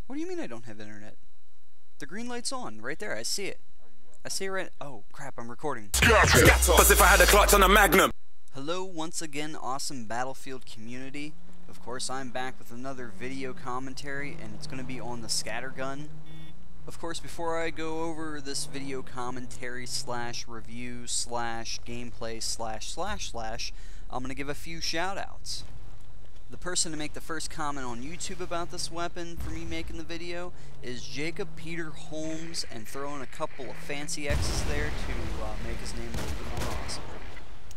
What do you mean I don't have internet? The green light's on, right there, I see it. I see it right— oh crap, I'm recording. As if I had a clutch on a magnum. Hello once again, awesome Battlefield community. Of course, I'm back with another video commentary, and it's going to be on the Scattergun. Of course, before I go over this video commentary slash review slash gameplay slash, I'm going to give a few shoutouts. The person to make the first comment on YouTube about this weapon for me making the video is Jacob Peter Holmes, and throwing a couple of fancy X's there to make his name a little bit more awesome.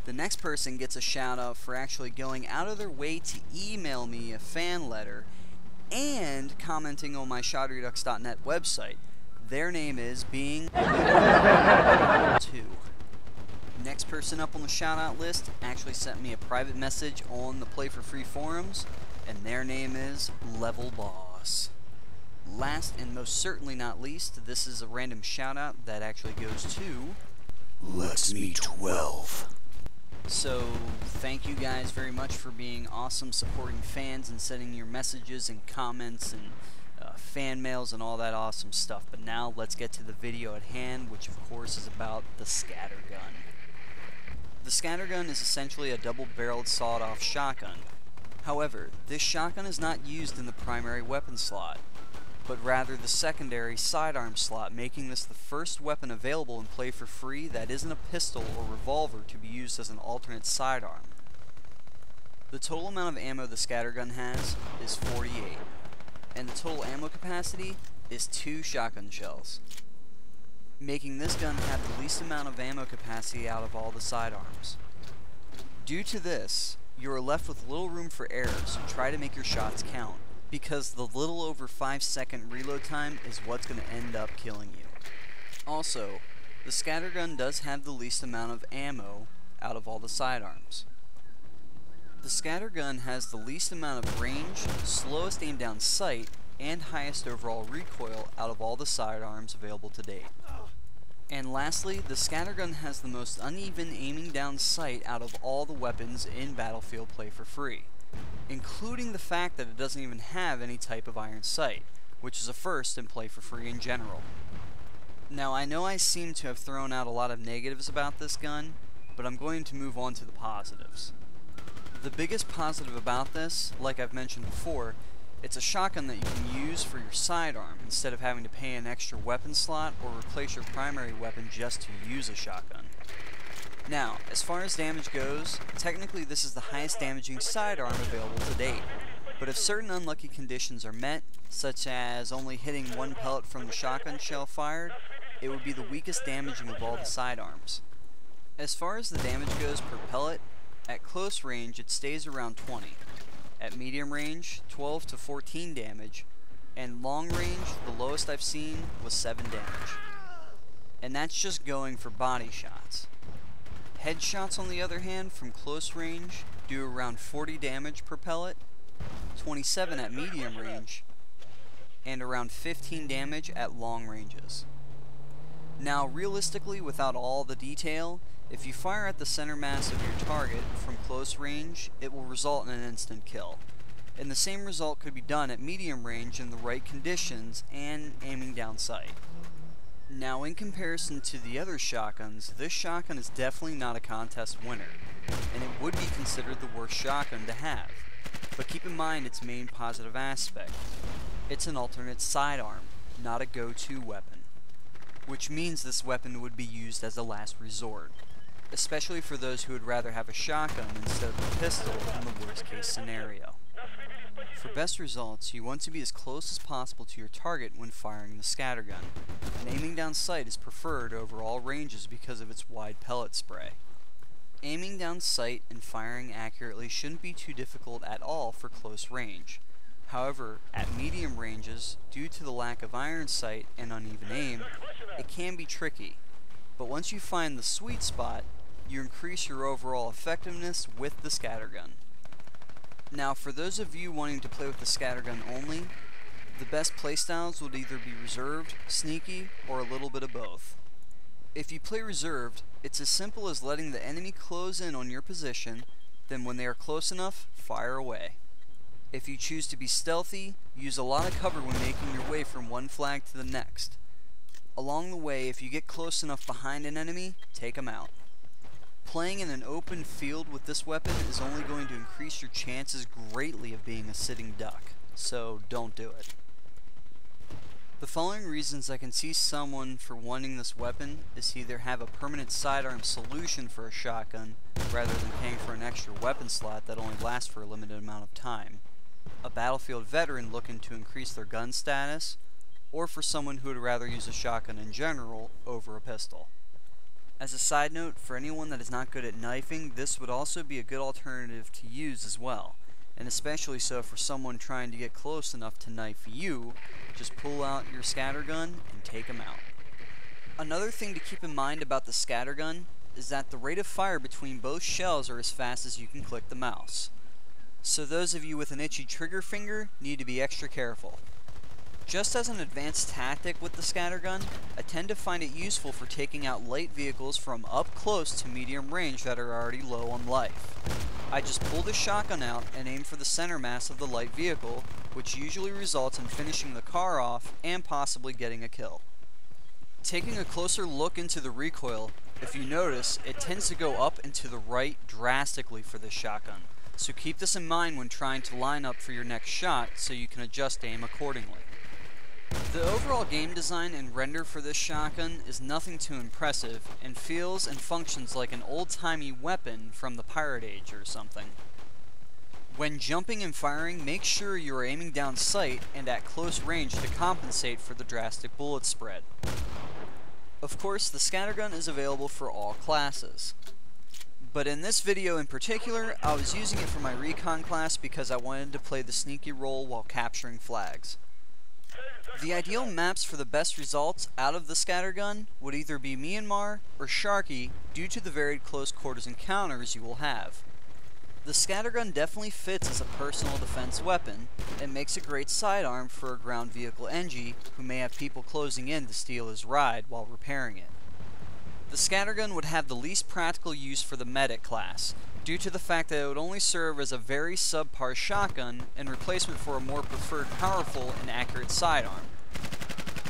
The next person gets a shout out for actually going out of their way to email me a fan letter and commenting on my Shodredux.net website. Their name is Being 2. Next person up on the shout out list actually sent me a private message on the Play4Free forums, and their name is Level Boss. Last and most certainly not least, this is a random shout out that actually goes to Let's Me 12. So, thank you guys very much for being awesome supporting fans and sending your messages and comments and fan mails and all that awesome stuff. But now, let's get to the video at hand, which of course is about the Scattergun. The Scattergun is essentially a double-barreled sawed-off shotgun. However, this shotgun is not used in the primary weapon slot, but rather the secondary sidearm slot, making this the first weapon available in Play4Free that isn't a pistol or revolver to be used as an alternate sidearm. The total amount of ammo the Scattergun has is 48, and the total ammo capacity is 2 shotgun shells, making this gun have the least amount of ammo capacity out of all the sidearms. Due to this, you are left with little room for error, so try to make your shots count, because the little over 5-second reload time is what's going to end up killing you. Also, the Scattergun does have the least amount of ammo out of all the sidearms. The Scattergun has the least amount of range, slowest aim down sight, and highest overall recoil out of all the sidearms available to date. And lastly, the Scattergun has the most uneven aiming down sight out of all the weapons in Battlefield Play4Free, including the fact that it doesn't even have any type of iron sight, which is a first in Play4Free in general. Now, I know I seem to have thrown out a lot of negatives about this gun, but I'm going to move on to the positives. The biggest positive about this, like I've mentioned before, it's a shotgun that you can use for your sidearm instead of having to pay an extra weapon slot or replace your primary weapon just to use a shotgun. Now, as far as damage goes, technically this is the highest damaging sidearm available to date, but if certain unlucky conditions are met, such as only hitting 1 pellet from the shotgun shell fired, it would be the weakest damaging of all the sidearms. As far as the damage goes per pellet, at close range it stays around 20. At medium range, 12 to 14 damage, and long range, the lowest I've seen was 7 damage. And that's just going for body shots. Headshots, on the other hand, from close range, do around 40 damage per pellet, 27 at medium range, and around 15 damage at long ranges. Now, realistically, without all the detail, if you fire at the center mass of your target from close range, it will result in an instant kill. And the same result could be done at medium range in the right conditions and aiming down sight. Now, in comparison to the other shotguns, this shotgun is definitely not a contest winner, and it would be considered the worst shotgun to have. But keep in mind its main positive aspect. It's an alternate sidearm, not a go-to weapon, which means this weapon would be used as a last resort, especially for those who would rather have a shotgun instead of a pistol in the worst case scenario. For best results, you want to be as close as possible to your target when firing the Scattergun, and aiming down sight is preferred over all ranges because of its wide pellet spray. Aiming down sight and firing accurately shouldn't be too difficult at all for close range. However, at medium ranges, due to the lack of iron sight and uneven aim, it can be tricky. But once you find the sweet spot, you increase your overall effectiveness with the Scattergun. Now, for those of you wanting to play with the Scattergun only, the best playstyles would either be reserved, sneaky, or a little bit of both. If you play reserved, it's as simple as letting the enemy close in on your position, then when they are close enough, fire away. If you choose to be stealthy, use a lot of cover when making your way from one flag to the next. Along the way, if you get close enough behind an enemy, take them out. Playing in an open field with this weapon is only going to increase your chances greatly of being a sitting duck, so don't do it. The following reasons I can see someone for wanting this weapon is to either have a permanent sidearm solution for a shotgun, rather than paying for an extra weapon slot that only lasts for a limited amount of time, a Battlefield veteran looking to increase their gun status, or for someone who would rather use a shotgun in general over a pistol. As a side note, for anyone that is not good at knifing, this would also be a good alternative to use as well. And especially so for someone trying to get close enough to knife you, just pull out your scattergun and take them out. Another thing to keep in mind about the scattergun is that the rate of fire between both shells are as fast as you can click the mouse. So those of you with an itchy trigger finger need to be extra careful. Just as an advanced tactic with the scattergun, I tend to find it useful for taking out light vehicles from up close to medium range that are already low on life. I just pull the shotgun out and aim for the center mass of the light vehicle, which usually results in finishing the car off and possibly getting a kill. Taking a closer look into the recoil, if you notice, it tends to go up and to the right drastically for this shotgun, so keep this in mind when trying to line up for your next shot so you can adjust aim accordingly. The overall game design and render for this shotgun is nothing too impressive and feels and functions like an old-timey weapon from the Pirate Age or something. When jumping and firing, make sure you are aiming down sight and at close range to compensate for the drastic bullet spread. Of course, the scattergun is available for all classes. But in this video in particular, I was using it for my recon class because I wanted to play the sneaky role while capturing flags. The ideal maps for the best results out of the scattergun would either be Myanmar or Sharky due to the varied close quarters encounters you will have. The scattergun definitely fits as a personal defense weapon and makes a great sidearm for a ground vehicle NG who may have people closing in to steal his ride while repairing it. The scattergun would have the least practical use for the medic class, due to the fact that it would only serve as a very subpar shotgun in replacement for a more preferred powerful and accurate sidearm.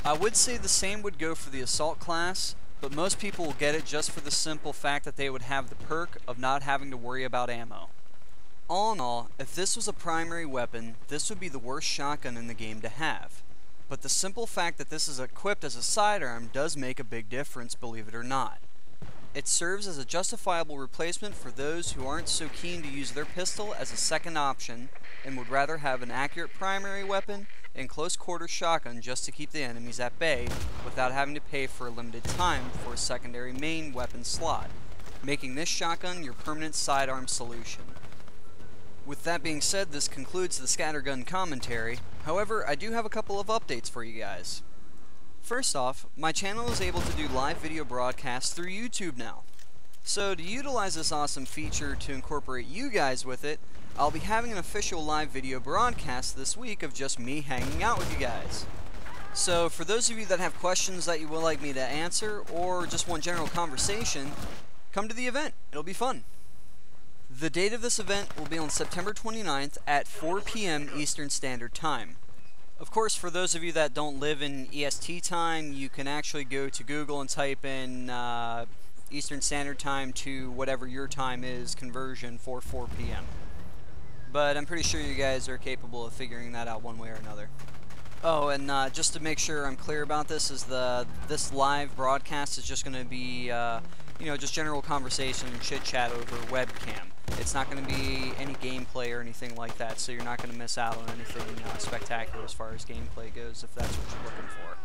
I would say the same would go for the assault class, but most people will get it just for the simple fact that they would have the perk of not having to worry about ammo. All in all, if this was a primary weapon, this would be the worst shotgun in the game to have. But the simple fact that this is equipped as a sidearm does make a big difference, believe it or not. It serves as a justifiable replacement for those who aren't so keen to use their pistol as a second option and would rather have an accurate primary weapon and close quarter shotgun just to keep the enemies at bay without having to pay for a limited time for a secondary main weapon slot, making this shotgun your permanent sidearm solution. With that being said, this concludes the scattergun commentary. However, I do have a couple of updates for you guys. First off, my channel is able to do live video broadcasts through YouTube now. So to utilize this awesome feature to incorporate you guys with it, I'll be having an official live video broadcast this week of just me hanging out with you guys. So for those of you that have questions that you would like me to answer, or just want general conversation, come to the event. It'll be fun. The date of this event will be on September 29th at 4 p.m. Eastern Standard Time. Of course, for those of you that don't live in EST time, you can actually go to Google and type in Eastern Standard Time to whatever your time is conversion for 4 p.m. But I'm pretty sure you guys are capable of figuring that out one way or another. Oh, and just to make sure I'm clear about this, is this live broadcast is just going to be, you know, just general conversation and chit-chat over webcam. It's not going to be any gameplay or anything like that, so you're not going to miss out on anything spectacular as far as gameplay goes, if that's what you're looking for.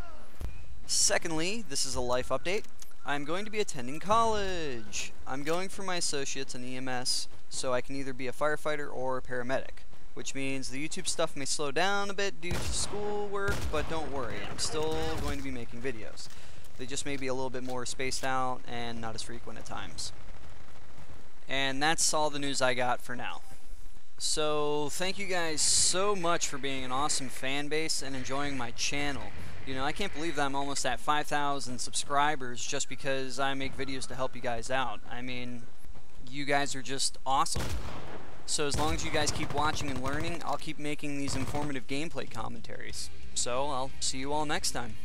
Secondly, this is a life update. I'm going to be attending college. I'm going for my associates in EMS, so I can either be a firefighter or a paramedic, which means the YouTube stuff may slow down a bit due to schoolwork, but don't worry, I'm still going to be making videos. They just may be a little bit more spaced out and not as frequent at times. And that's all the news I got for now. So thank you guys so much for being an awesome fan base and enjoying my channel. You know, I can't believe that I'm almost at 5,000 subscribers just because I make videos to help you guys out. I mean, you guys are just awesome. So as long as you guys keep watching and learning, I'll keep making these informative gameplay commentaries. So I'll see you all next time.